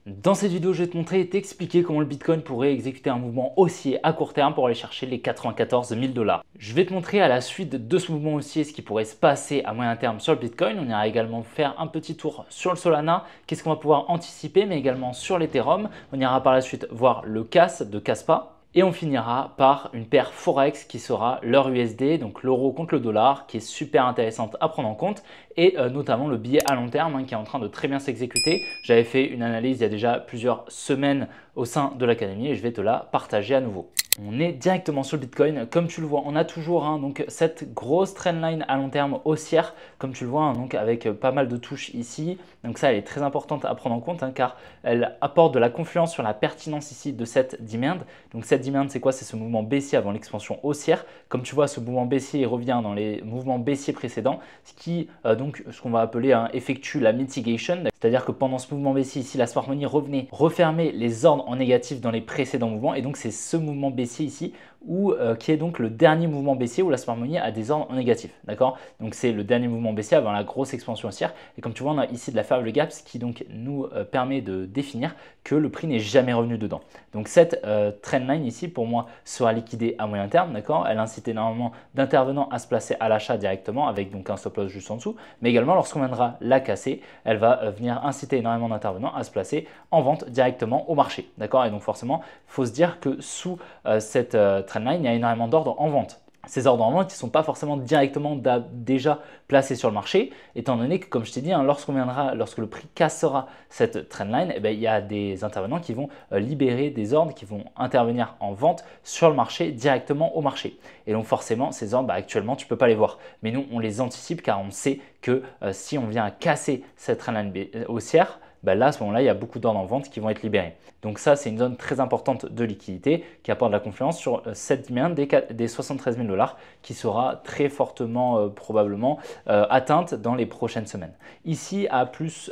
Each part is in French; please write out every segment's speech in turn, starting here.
Dans cette vidéo, je vais te montrer et t'expliquer comment le Bitcoin pourrait exécuter un mouvement haussier à court terme pour aller chercher les 94 000 $. Je vais te montrer à la suite de ce mouvement haussier ce qui pourrait se passer à moyen terme sur le Bitcoin. On ira également faire un petit tour sur le Solana, qu'est-ce qu'on va pouvoir anticiper, mais également sur l'Ethereum. On ira par la suite voir le CAS de Kaspa. Et on finira par une paire Forex qui sera l'euro USD, donc l'euro contre le dollar, qui est super intéressante à prendre en compte, et notamment le billet à long terme qui est en train de très bien s'exécuter. J'avais fait une analyse il y a déjà plusieurs semaines au sein de l'académie et je vais te la partager à nouveau. On est directement sur le Bitcoin. Comme tu le vois, on a toujours donc cette grosse trendline à long terme haussière, comme tu le vois, donc avec pas mal de touches ici. Donc ça, elle est très importante à prendre en compte car elle apporte de la confiance sur la pertinence ici de cette demand. Donc cette demand, c'est quoi? C'est ce mouvement baissier avant l'expansion haussière. Comme tu vois, ce mouvement baissier il revient dans les mouvements baissiers précédents, ce qui donc ce qu'on va appeler effectue la mitigation. C'est-à-dire que pendant ce mouvement baissier ici, la smart money revenait refermer les ordres en négatif dans les précédents mouvements, et donc c'est ce mouvement baissier ici qui est donc le dernier mouvement baissier où la smart money a des ordres en négatif, d'accord? Donc c'est le dernier mouvement baissier avant la grosse expansion haussière, et comme tu vois on a ici de la faible gap, ce qui donc nous permet de définir que le prix n'est jamais revenu dedans. Donc cette trendline ici pour moi sera liquidée à moyen terme, d'accord? Elle incite énormément d'intervenants à se placer à l'achat directement avec donc un stop loss juste en dessous, mais également lorsqu'on viendra la casser, elle va venir inciter énormément d'intervenants à se placer en vente directement au marché, d'accord? Et donc forcément il faut se dire que sous cette trendline, il y a énormément d'ordres en vente. Ces ordres en vente qui ne sont pas forcément directement déjà placés sur le marché, étant donné que, comme je t'ai dit, lorsque le prix cassera cette trendline, il y a des intervenants qui vont libérer des ordres qui vont intervenir en vente sur le marché, directement au marché. Et donc forcément, ces ordres, actuellement, tu ne peux pas les voir. Mais nous, on les anticipe car on sait que si on vient à casser cette trendline haussière, là, à ce moment-là, il y a beaucoup d'ordres en vente qui vont être libérés. Donc ça, c'est une zone très importante de liquidité qui apporte de la confiance sur cette demand des 73 000 $ qui sera très fortement probablement atteinte dans les prochaines semaines. Ici, à plus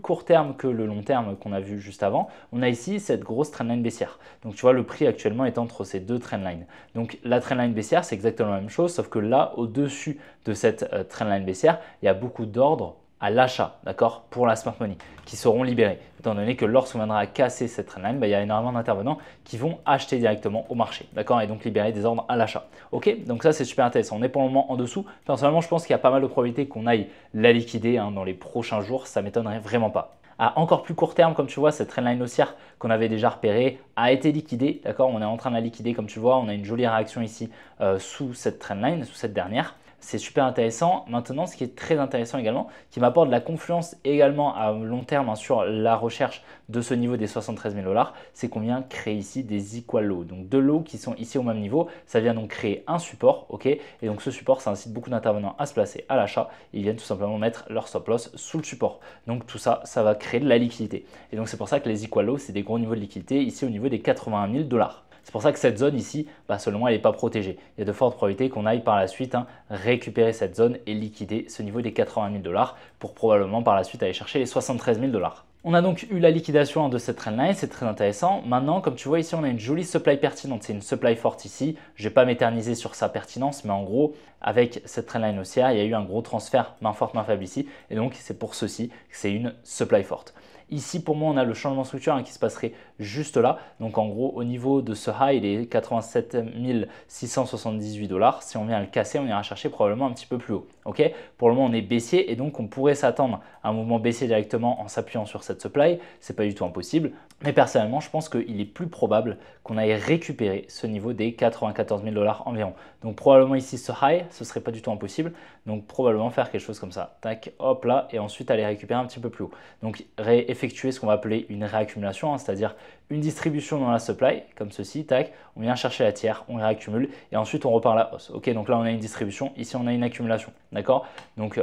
court terme que le long terme qu'on a vu juste avant, on a ici cette grosse trendline baissière. Donc tu vois, le prix actuellement est entre ces deux trendlines. Donc la trendline baissière, c'est exactement la même chose, sauf que là, au-dessus de cette trendline baissière, il y a beaucoup d'ordres à l'achat, d'accord, pour la smart money, qui seront libérés. Étant donné que lorsqu'on viendra casser cette trendline, il y a énormément d'intervenants qui vont acheter directement au marché, d'accord, et donc libérer des ordres à l'achat. Ok, donc ça c'est super intéressant. On est pour le moment en dessous. Personnellement, je pense qu'il y a pas mal de probabilités qu'on aille la liquider dans les prochains jours. Ça m'étonnerait vraiment pas. À encore plus court terme, comme tu vois, cette trendline haussière qu'on avait déjà repérée a été liquidée, d'accord. On est en train de la liquider, comme tu vois. On a une jolie réaction ici sous cette trendline, sous cette dernière. C'est super intéressant. Maintenant, ce qui est très intéressant également, qui m'apporte de la confiance également à long terme sur la recherche de ce niveau des 73 000 $, c'est qu'on vient créer ici des equal lows. Donc deux lows qui sont ici au même niveau. Ça vient donc créer un support, ok. Et donc ce support, ça incite beaucoup d'intervenants à se placer à l'achat. Ils viennent tout simplement mettre leur stop loss sous le support. Donc tout ça, ça va créer de la liquidité. Et donc c'est pour ça que les equal lows, c'est des gros niveaux de liquidité ici au niveau des 81 000 $. C'est pour ça que cette zone ici, selon moi, elle n'est pas protégée. Il y a de fortes probabilités qu'on aille par la suite récupérer cette zone et liquider ce niveau des 80 000 $ pour probablement par la suite aller chercher les 73 000 $. On a donc eu la liquidation de cette trendline, c'est très intéressant. Maintenant, comme tu vois ici, on a une jolie supply pertinente. C'est une supply forte ici. Je ne vais pas m'éterniser sur sa pertinence, mais en gros, avec cette trendline haussière, il y a eu un gros transfert main forte, main faible ici. Et donc, c'est pour ceci que c'est une supply forte. Ici, pour moi, on a le changement de structure qui se passerait juste là. Donc, en gros, au niveau de ce high, il est 87 678 $. Si on vient le casser, on ira chercher probablement un petit peu plus haut. Ok, pour le moment, on est baissier et donc on pourrait s'attendre à un mouvement baissier directement en s'appuyant sur cette supply. Ce n'est pas du tout impossible. Mais personnellement, je pense qu'il est plus probable qu'on aille récupérer ce niveau des 94 000 $ environ. Donc, probablement ici, ce high, ce ne serait pas du tout impossible. Donc, probablement faire quelque chose comme ça. Tac, hop là, et ensuite aller récupérer un petit peu plus haut. Donc, effectuer ce qu'on va appeler une réaccumulation, c'est-à-dire une distribution dans la supply, comme ceci, tac, on vient chercher la tiers, on réaccumule et ensuite on repart à la hausse. Ok, donc là on a une distribution, ici on a une accumulation, d'accord. Donc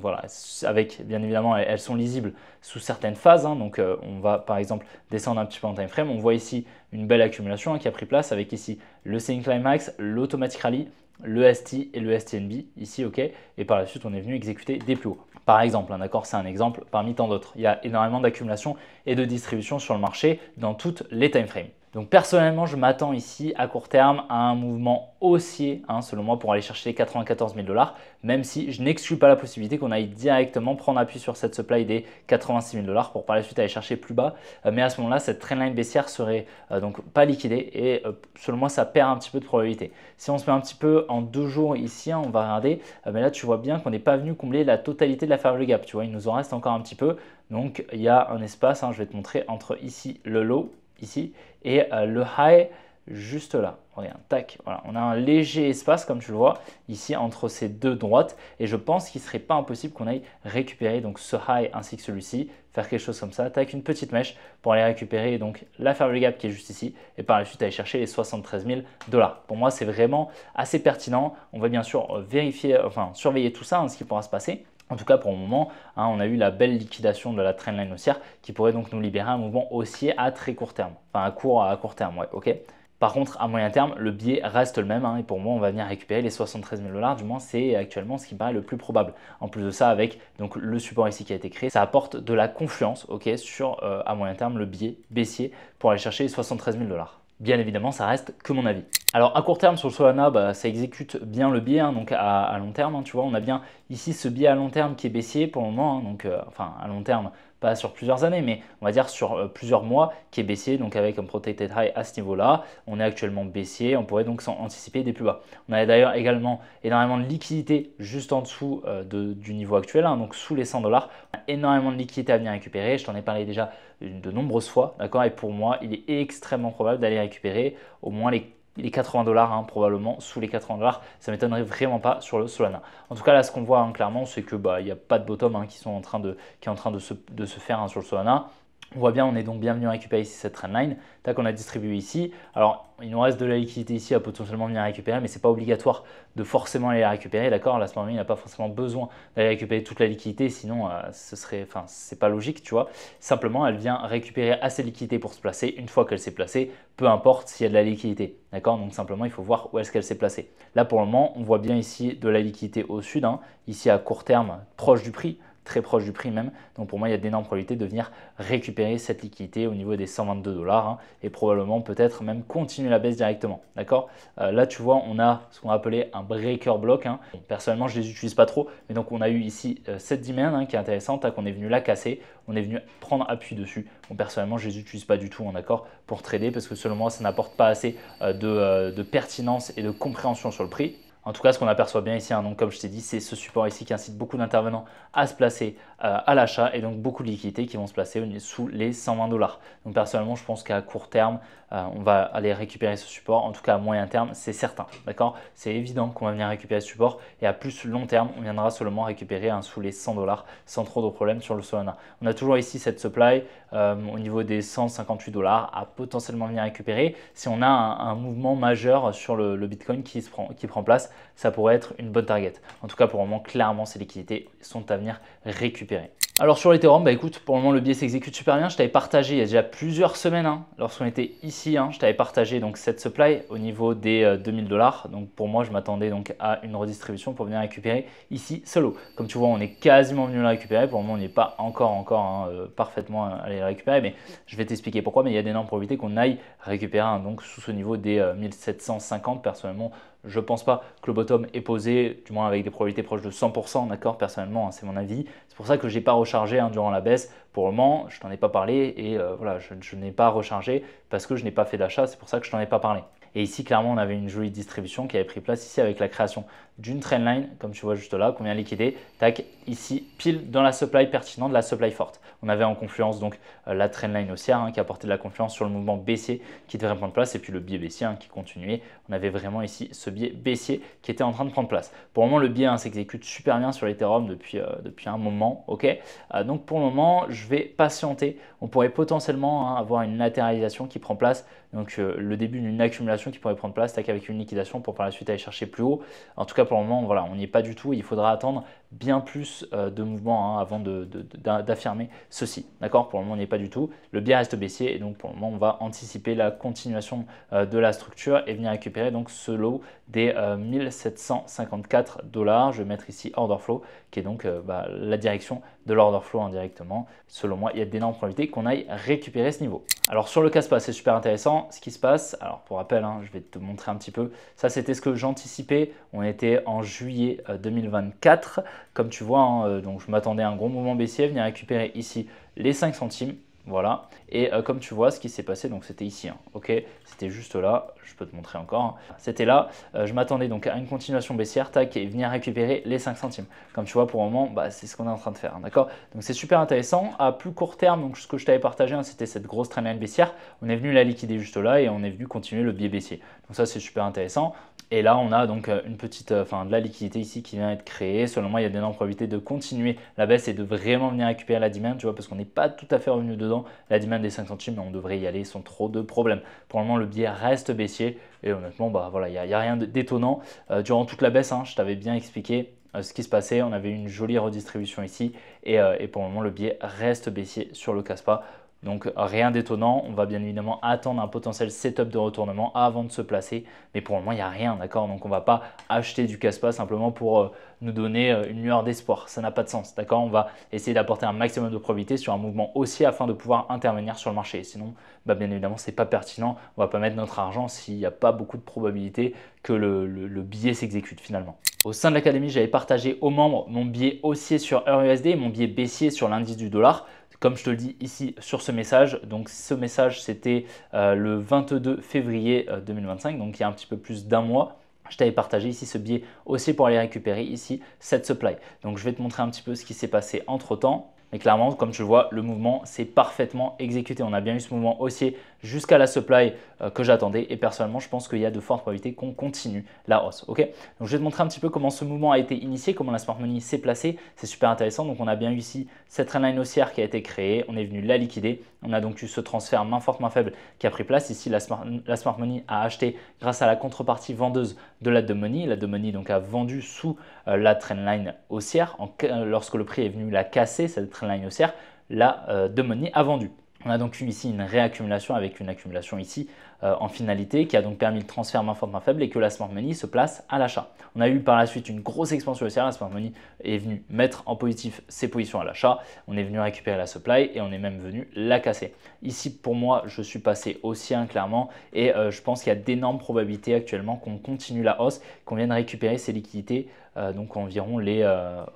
voilà, avec bien évidemment elles sont lisibles sous certaines phases, donc on va par exemple descendre un petit peu en time frame, on voit ici une belle accumulation qui a pris place avec ici le selling climax, l'automatic rally, le ST et le STNB ici, ok, et par la suite on est venu exécuter des plus hauts. Par exemple, d'accord, c'est un exemple parmi tant d'autres. Il y a énormément d'accumulation et de distribution sur le marché dans toutes les time frames. Donc personnellement, je m'attends ici à court terme à un mouvement haussier, selon moi, pour aller chercher les 94 000 $, même si je n'exclus pas la possibilité qu'on aille directement prendre appui sur cette supply des 86 000 $ pour par la suite aller chercher plus bas. Mais à ce moment-là, cette trendline baissière serait donc pas liquidée et selon moi, ça perd un petit peu de probabilité. Si on se met un petit peu en 2 jours ici, on va regarder, mais là, tu vois bien qu'on n'est pas venu combler la totalité de la fair value gap. Tu vois, il nous en reste encore un petit peu. Donc, il y a un espace, je vais te montrer, entre ici le low, ici, et le high juste là. Regarde, tac, voilà, on a un léger espace comme tu le vois ici entre ces deux droites et je pense qu'il ne serait pas impossible qu'on aille récupérer donc ce high ainsi que celui-ci, faire quelque chose comme ça, tac, une petite mèche pour aller récupérer donc la fair value gap qui est juste ici et par la suite aller chercher les 73 000 $. Pour moi, c'est vraiment assez pertinent. On va bien sûr vérifier, enfin surveiller tout ça, ce qui pourra se passer. En tout cas, pour le moment, on a eu la belle liquidation de la trendline haussière qui pourrait donc nous libérer un mouvement haussier à très court terme. Enfin, à court terme, ouais, ok. Par contre, à moyen terme, le biais reste le même et pour moi, on va venir récupérer les 73 000 $. Du moins, c'est actuellement ce qui me paraît le plus probable. En plus de ça, avec donc, le support ici qui a été créé, ça apporte de la confiance sur à moyen terme le biais baissier pour aller chercher les 73 000 $. Bien évidemment, ça reste que mon avis. Alors à court terme sur le Solana, ça exécute bien le biais, donc à long terme, tu vois, on a bien ici ce biais à long terme qui est baissier pour le moment, donc enfin à long terme, pas sur plusieurs années, mais on va dire sur plusieurs mois qui est baissier, donc avec un protected high à ce niveau-là, on est actuellement baissier, on pourrait donc anticiper des plus bas. On a d'ailleurs également énormément de liquidité juste en dessous du niveau actuel, donc sous les 100 $. On a énormément de liquidité à venir récupérer, je t'en ai parlé déjà de nombreuses fois, d'accord, et pour moi, il est extrêmement probable d'aller récupérer au moins les 80 $, probablement sous les 80 $, ça ne m'étonnerait vraiment pas sur le Solana. En tout cas, là, ce qu'on voit clairement, c'est que il n'y a pas de bottom qui est en train de se faire sur le Solana. On voit bien, on est donc bien venu récupérer ici cette trendline. Tac, on a distribué ici. Alors, il nous reste de la liquidité ici à potentiellement venir récupérer, mais ce n'est pas obligatoire de forcément aller la récupérer. D'accord, là, à ce moment, il n'a pas forcément besoin d'aller récupérer toute la liquidité, sinon, c'est pas logique, tu vois. Simplement, elle vient récupérer assez de liquidité pour se placer. Une fois qu'elle s'est placée, peu importe s'il y a de la liquidité. D'accord, donc simplement, il faut voir où est-ce qu'elle s'est placée. Là, pour le moment, on voit bien ici de la liquidité au sud, ici à court terme, proche du prix, très proche du prix même. Donc pour moi, il y a d'énormes probabilités de venir récupérer cette liquidité au niveau des 122 $ et probablement peut-être même continuer la baisse directement. D'accord, là, tu vois, on a ce qu'on a appelé un breaker block. Bon, personnellement, je ne les utilise pas trop, mais donc on a eu ici cette demand qui est intéressante, qu'on est venu la casser, on est venu prendre appui dessus. Bon, personnellement, je ne les utilise pas du tout, d'accord, pour trader parce que selon moi, ça n'apporte pas assez de pertinence et de compréhension sur le prix. En tout cas, ce qu'on aperçoit bien ici, donc comme je t'ai dit, c'est ce support ici qui incite beaucoup d'intervenants à se placer à l'achat et donc beaucoup de liquidités qui vont se placer sous les 120 $. Donc personnellement, je pense qu'à court terme, on va aller récupérer ce support. En tout cas, à moyen terme, c'est certain. D'accord, c'est évident qu'on va venir récupérer ce support et à plus long terme, on viendra seulement récupérer sous les 100 $ sans trop de problèmes sur le Solana. On a toujours ici cette supply au niveau des 158 $ à potentiellement venir récupérer. Si on a un mouvement majeur sur le Bitcoin qui prend place, ça pourrait être une bonne target. En tout cas, pour le moment, clairement, ces liquidités sont à venir récupérer. Alors sur l'Ethereum, écoute, pour le moment, le biais s'exécute super bien. Je t'avais partagé il y a déjà plusieurs semaines, lorsqu'on était ici, je t'avais partagé donc cette supply au niveau des 2000 $. Donc pour moi, je m'attendais donc à une redistribution pour venir récupérer ici ce lot. Comme tu vois, on est quasiment venu la récupérer. Pour le moment, on n'est pas encore parfaitement allé la récupérer, mais je vais t'expliquer pourquoi. Mais il y a d'énormes probabilités qu'on aille récupérer donc sous ce niveau des 1750. Personnellement, je ne pense pas que le bottom est posé, du moins avec des probabilités proches de 100%, d'accord, personnellement, c'est mon avis. C'est pour ça que je n'ai pas rechargé durant la baisse. Pour le moment, je t'en ai pas parlé et voilà, je n'ai pas rechargé parce que je n'ai pas fait d'achat, c'est pour ça que je t'en ai pas parlé. Et ici, clairement, on avait une jolie distribution qui avait pris place ici avec la création d'une trendline, comme tu vois juste là, qu'on vient liquider. Tac, ici, pile dans la supply pertinente, la supply forte. On avait en confluence donc la trendline haussière qui apportait de la confiance sur le mouvement baissier qui devrait prendre place et puis le biais baissier qui continuait. On avait vraiment ici ce biais baissier qui était en train de prendre place. Pour le moment, le biais s'exécute super bien sur l'Ethereum depuis un moment. Ok, donc pour le moment, je vais patienter. On pourrait potentiellement avoir une latéralisation qui prend place. Donc le début d'une accumulation qui pourrait prendre place avec une liquidation pour par la suite aller chercher plus haut. En tout cas, pour le moment, voilà, on n'y est pas du tout. Il faudra attendre bien plus de mouvements avant d'affirmer ceci. D'accord? Pour le moment, on n'y est pas du tout. Le biais reste baissier et donc pour le moment, on va anticiper la continuation de la structure et venir récupérer donc ce lot des 1754 $. Je vais mettre ici order flow qui est donc la direction de l'order flow indirectement. Selon moi, il y a d'énormes probabilités qu'on aille récupérer ce niveau. Alors sur le Caspa, c'est super intéressant ce qui se passe. Alors pour rappel, je vais te montrer un petit peu. Ça, c'était ce que j'anticipais. On était en juillet 2024. Comme tu vois, donc je m'attendais à un gros mouvement baissier, venir récupérer ici les 5 centimes. Voilà, et comme tu vois, ce qui s'est passé, donc c'était ici, ok, c'était juste là, je peux te montrer encore, c'était là, je m'attendais donc à une continuation baissière, tac, et venir récupérer les 5 centimes. Comme tu vois, pour le moment, c'est ce qu'on est en train de faire, d'accord. Donc c'est super intéressant. À plus court terme, donc ce que je t'avais partagé, c'était cette grosse trendline baissière, on est venu la liquider juste là et on est venu continuer le biais baissier. Donc ça, c'est super intéressant. Et là, on a donc une petite, de la liquidité ici qui vient être créée. Selon moi, il y a d'énormes probabilités de continuer la baisse et de vraiment venir récupérer la demand, tu vois, parce qu'on n'est pas tout à fait revenu dedans. La demand des 5 centimes, mais on devrait y aller sans trop de problèmes. Pour le moment, le biais reste baissier et honnêtement, voilà, il n'y a rien d'étonnant. Durant toute la baisse, je t'avais bien expliqué ce qui se passait. On avait une jolie redistribution ici et pour le moment, le biais reste baissier sur le Caspa. Donc rien d'étonnant, on va bien évidemment attendre un potentiel setup de retournement avant de se placer, mais pour le moment il n'y a rien, d'accord? Donc on ne va pas acheter du Caspa simplement pour nous donner une lueur d'espoir, ça n'a pas de sens, d'accord? On va essayer d'apporter un maximum de probabilité sur un mouvement haussier afin de pouvoir intervenir sur le marché, sinon bien évidemment ce n'est pas pertinent, on ne va pas mettre notre argent s'il n'y a pas beaucoup de probabilité que le billet s'exécute finalement. Au sein de l'académie, j'avais partagé aux membres mon biais haussier sur EURUSD et mon biais baissier sur l'indice du dollar. Comme je te le dis ici sur ce message, donc ce message c'était le 22 février 2025, donc il y a un petit peu plus d'un mois. Je t'avais partagé ici ce biais haussier pour aller récupérer ici cette supply. Donc je vais te montrer un petit peu ce qui s'est passé entre temps. Mais clairement, comme tu le vois, le mouvement s'est parfaitement exécuté. On a bien eu ce mouvement haussier jusqu'à la supply que j'attendais. Et personnellement, je pense qu'il y a de fortes probabilités qu'on continue la hausse. Ok, donc je vais te montrer un petit peu comment ce mouvement a été initié, comment la smart money s'est placée. C'est super intéressant. Donc on a bien eu ici cette trendline haussière qui a été créée. On est venu la liquider. On a donc eu ce transfert main forte, main faible qui a pris place. Ici, la smart money a acheté grâce à la contrepartie vendeuse de la dumb money. La dumb money donc a vendu sous la trendline haussière. Lorsque le prix est venu la casser, cette trendline haussière, la dumb money a vendu. On a donc eu ici une réaccumulation avec une accumulation ici en finalité qui a donc permis le transfert main forte, main faible et que la smart money se place à l'achat. On a eu par la suite une grosse expansion haussière. La smart money est venue mettre en positif ses positions à l'achat. On est venu récupérer la supply et on est même venu la casser. Ici, pour moi, je suis passé haussien clairement et je pense qu'il y a d'énormes probabilités actuellement qu'on continue la hausse, qu'on vienne récupérer ces liquidités. Donc environ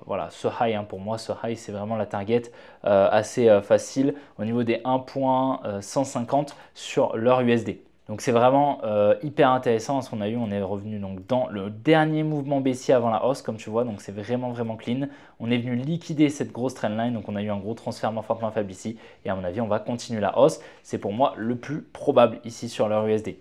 voilà, ce high, pour moi ce high c'est vraiment la target assez facile au niveau des 1.150 sur l'heure USD. Donc c'est vraiment hyper intéressant ce qu'on a eu. On est revenu donc dans le dernier mouvement baissier avant la hausse comme tu vois, donc c'est vraiment clean. On est venu liquider cette grosse trendline, donc on a eu un gros transfert main forte main faible ici et à mon avis on va continuer la hausse. C'est pour moi le plus probable ici sur l'heure USD.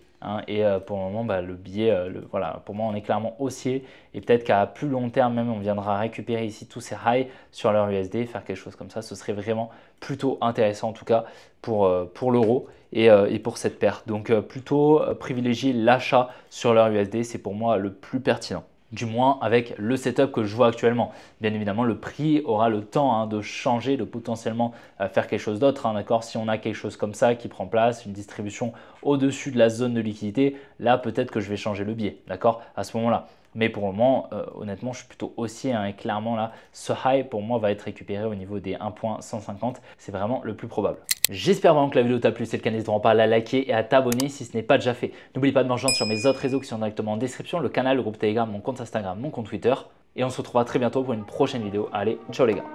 Et pour le moment, le billet, voilà, pour moi, on est clairement haussier et peut-être qu'à plus long terme même, on viendra récupérer ici tous ces highs sur leur USD, faire quelque chose comme ça. Ce serait vraiment plutôt intéressant en tout cas pour l'euro et pour cette perte. Donc plutôt privilégier l'achat sur leur USD, c'est pour moi le plus pertinent. Du moins avec le setup que je vois actuellement. Bien évidemment, le prix aura le temps de changer, de potentiellement faire quelque chose d'autre. D'accord, si on a quelque chose comme ça qui prend place, une distribution au-dessus de la zone de liquidité, là peut-être que je vais changer le biais, d'accord, à ce moment-là. Mais pour le moment, honnêtement, je suis plutôt haussier et clairement là, ce high pour moi va être récupéré au niveau des 1.150. C'est vraiment le plus probable. J'espère vraiment que la vidéo t'a plu. Si c'est le cas, n'hésite pas à la liker et à t'abonner si ce n'est pas déjà fait. N'oublie pas de me rejoindre sur mes autres réseaux qui sont directement en description, le canal, le groupe Telegram, mon compte Instagram, mon compte Twitter. Et on se retrouvera très bientôt pour une prochaine vidéo. Allez, ciao les gars.